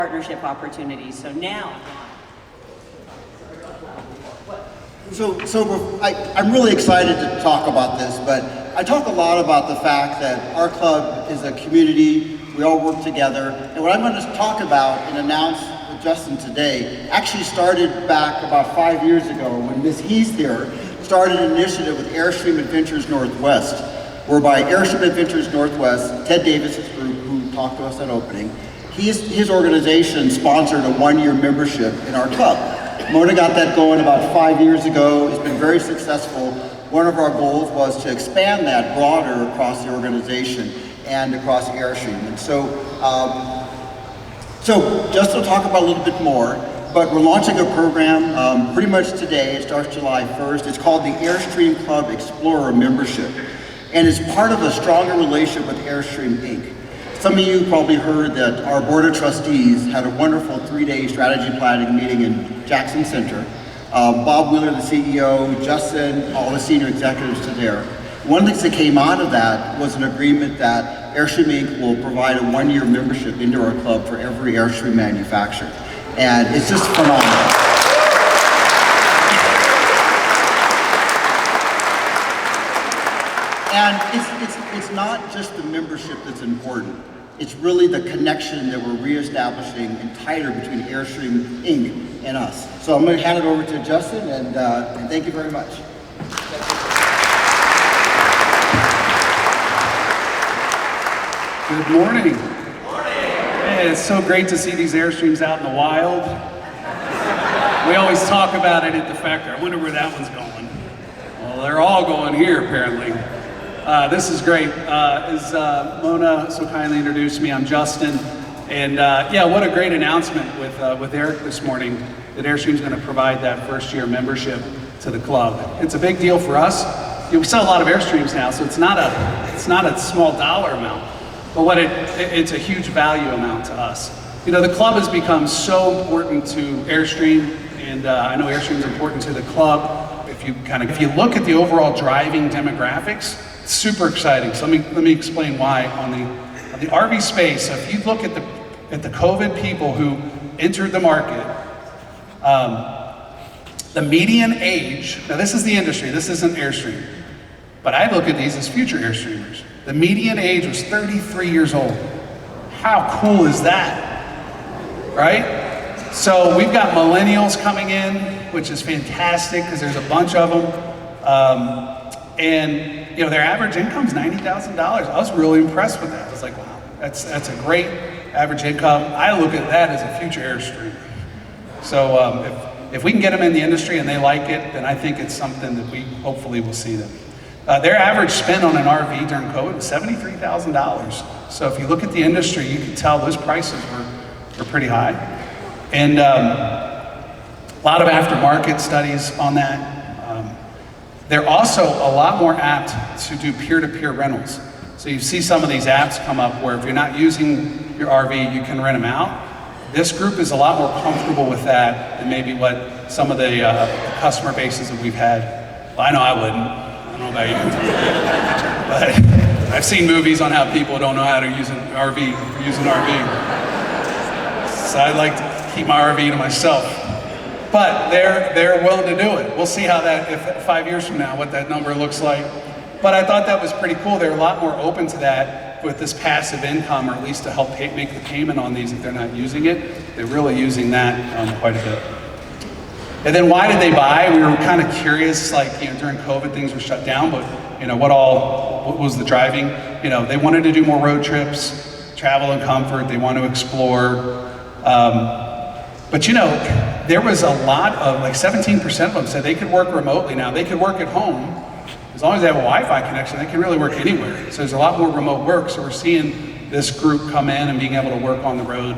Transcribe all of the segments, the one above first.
partnership opportunities. So now. I'm really excited to talk about this, but I talk a lot about the fact that our club is a community, we all work together, and what I'm going to talk about and announce with Justin today actually started back about 5 years ago when Ms. Heath here started an initiative with Airstream Adventures Northwest, whereby Airstream Adventures Northwest, Ted Davis's group who talked to us at opening, his organization sponsored a 1-year membership in our club. Mona got that going about 5 years ago. It's been very successful. One of our goals was to expand that broader across the organization and across Airstream. And so just to talk about a little bit more, but we're launching a program pretty much today. It starts July 1st. It's called the Airstream Club Explorer Membership. And it's part of a stronger relationship with Airstream Inc. Some of you probably heard that our Board of Trustees had a wonderful 3-day strategy planning meeting in Jackson Center. Bob Wheeler, the CEO, Justin, all the senior executives are there. One of the things that came out of that was an agreement that Airstream Inc. will provide a 1-year membership into our club for every Airstream manufacturer. And it's just phenomenal. And it's not just the membership that's important. It's really the connection that we're reestablishing and tighter between Airstream Inc. and us. So I'm going to hand it over to Justin, and thank you very much. Good morning. Hey, it's so great to see these Airstreams out in the wild. We always talk about it at the factory. I wonder where that one's going. Well, they're all going here, apparently. This is great. As Mona so kindly introduced me, I'm Justin. And yeah, what a great announcement with Eric this morning, that Airstream's going to provide that first-year membership to the club. It's a big deal for us. You know, we sell a lot of Airstreams now, so it's not a small dollar amount, but it's a huge value amount to us. You know, the club has become so important to Airstream, and I know Airstream's important to the club. If you look at the overall driving demographics, it's super exciting. So let me explain why. On the RV space, so if you look at the COVID people who entered the market, the median age, now this is the industry, this isn't Airstream, but I look at these as future Airstreamers. The median age was 33 years old. How cool is that, right? So we've got millennials coming in, which is fantastic because there's a bunch of them. And you know, their average income is $90,000. I was really impressed with that. I was like, wow, that's a great average income. I look at that as a future Airstream. So if we can get them in the industry and they like it, then I think it's something that we hopefully will see them. Their average spend on an RV during COVID was $73,000. So if you look at the industry, you can tell those prices were pretty high. And a lot of aftermarket studies on that. They're also a lot more apt to do peer-to-peer rentals. So you see some of these apps come up where if you're not using your RV, you can rent them out. This group is a lot more comfortable with that than maybe what some of the customer bases that we've had. Well, I know I wouldn't. I don't know about you. But I've seen movies on how people don't know how to use an RV. So I like to keep my RV to myself. But they're willing to do it. We'll see how that, if 5 years from now, what that number looks like. But I thought that was pretty cool. They're a lot more open to that with this passive income, or at least to help make the payment on these if they're not using it. They're really using that quite a bit. And then why did they buy? We were kind of curious, like, you know, during COVID things were shut down, but you know, what was the driving? You know, they wanted to do more road trips, travel and comfort, they want to explore. But you know, there was a lot of, like 17% of them said they could work remotely now. They could work at home. As long as they have a Wi-Fi connection, they can really work anywhere. So there's a lot more remote work. So we're seeing this group come in and being able to work on the road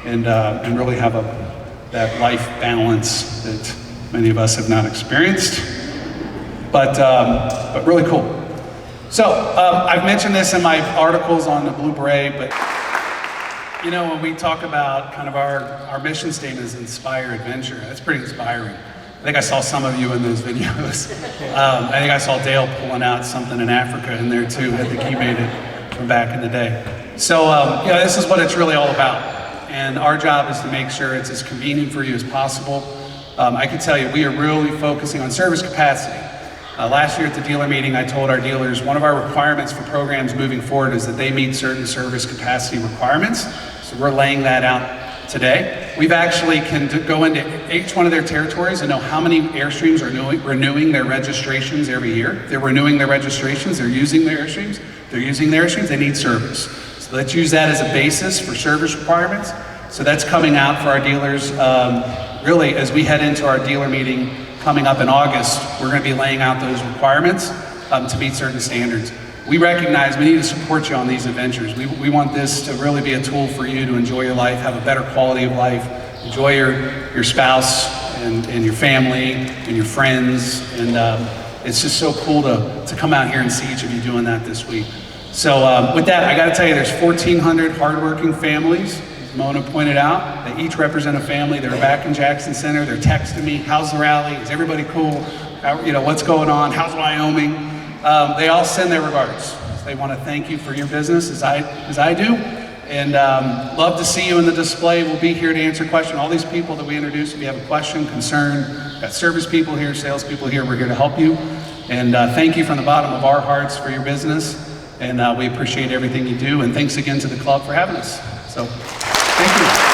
and really have that life balance that many of us have not experienced. But really cool. So I've mentioned this in my articles on the Blue Beret, but you know, when we talk about kind of our mission statement is inspire adventure, that's pretty inspiring. I think I saw some of you in those videos. I think I saw Dale pulling out something in Africa in there too. I think he made it from back in the day. So, you know, this is what it's really all about. and our job is to make sure it's as convenient for you as possible. I can tell you, we are really focusing on service capacity. Last year at the dealer meeting, I told our dealers one of our requirements for programs moving forward is that they meet certain service capacity requirements. So we're laying that out today. We've actually can go into each one of their territories and know how many Airstreams are renewing their registrations every year. They're renewing their registrations, they're using their Airstreams, they need service. So let's use that as a basis for service requirements. So that's coming out for our dealers. Really, as we head into our dealer meeting coming up in August, we're going to be laying out those requirements to meet certain standards. We recognize we need to support you on these adventures. We want this to really be a tool for you to enjoy your life, have a better quality of life, enjoy your spouse and your family and your friends. And it's just so cool to come out here and see each of you doing that this week. So with that, I got to tell you, there's 1,400 hardworking families. Mona pointed out, they each represent a family. They're back in Jackson Center. They're texting me, how's the rally? Is everybody cool? What's going on? How's Wyoming? They all send their regards. They want to thank you for your business as I do. And love to see you in the display. We'll be here to answer questions. All these people that we introduced, if you have a question, concern, got service people here, sales people here, we're here to help you. And thank you from the bottom of our hearts for your business. And we appreciate everything you do. And thanks again to the club for having us. So, thank you.